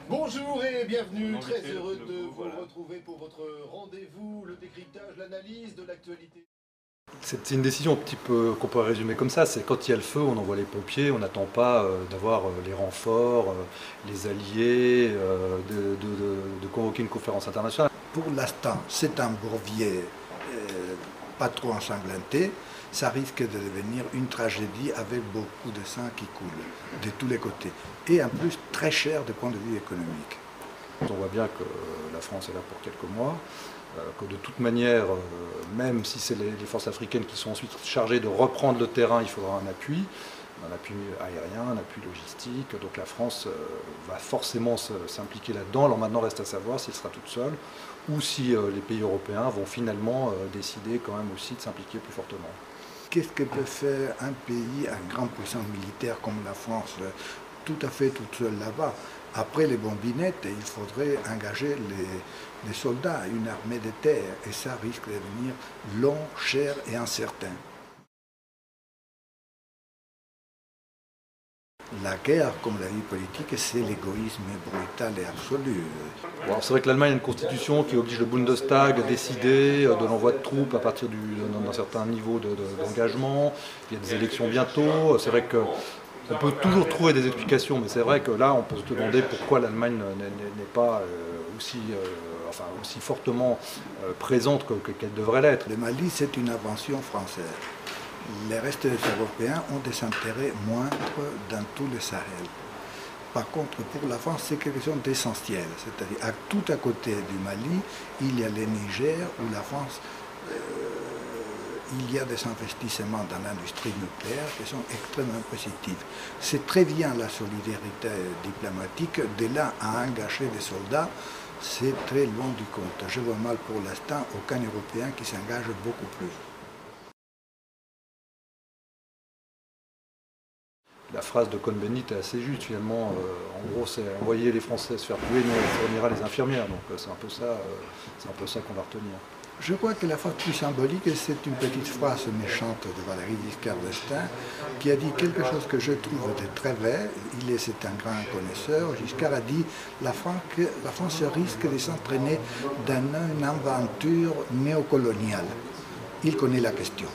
Bonjour et bienvenue, très heureux de vous retrouver pour votre rendez-vous, le décryptage, l'analyse de l'actualité. C'est une décision un petit peu qu'on pourrait résumer comme ça, c'est quand il y a le feu, on envoie les pompiers, on n'attend pas d'avoir les renforts, les alliés, de convoquer une conférence internationale. Pour l'instant, c'est un bourbier pas trop ensanglanté, ça risque de devenir une tragédie avec beaucoup de sang qui coule de tous les côtés. Et en plus, très cher du point de vue économique. On voit bien que la France est là pour quelques mois, que de toute manière, même si c'est les forces africaines qui sont ensuite chargées de reprendre le terrain, il faudra un appui aérien, un appui logistique. Donc la France va forcément s'impliquer là-dedans. Alors maintenant, reste à savoir s'il sera toute seule ou si les pays européens vont finalement décider quand même aussi de s'impliquer plus fortement. Qu'est-ce que peut faire un pays, une grande puissance militaire comme la France, tout à fait toute seule là-bas? Après les bombinettes, il faudrait engager les soldats, une armée de terre, et ça risque de devenir long, cher et incertain. La guerre, comme la vie politique, c'est l'égoïsme brutal et absolu. Bon, c'est vrai que l'Allemagne a une constitution qui oblige le Bundestag à décider de l'envoi de troupes à partir d'un certain niveau d'engagement. Il y a des élections bientôt. C'est vrai qu'on peut toujours trouver des explications, mais c'est vrai que là, on peut se demander pourquoi l'Allemagne n'est pas aussi fortement présente qu'elle devrait l'être. Le Mali, c'est une invention française. Les restes des Européens ont des intérêts moindres dans tout le Sahel. Par contre, pour la France, c'est quelque chose d'essentiel. C'est-à-dire, tout à côté du Mali, il y a le Niger, où la France, il y a des investissements dans l'industrie nucléaire qui sont extrêmement positifs. C'est très bien la solidarité diplomatique. De là à engager des soldats, c'est très loin du compte. Je vois mal pour l'instant aucun Européen qui s'engage beaucoup plus. La phrase de Cohn-Bendit est assez juste finalement. En gros, c'est envoyer les Français se faire tuer, nous on fournira les infirmières. Donc c'est un peu ça qu'on va retenir. Je crois que la phrase plus symbolique, c'est une petite phrase méchante de Valéry Giscard d'Estaing qui a dit quelque chose que je trouve de très vrai. C'est un grand connaisseur. Giscard a dit la France risque de s'entraîner dans une aventure néocoloniale. Il connaît la question.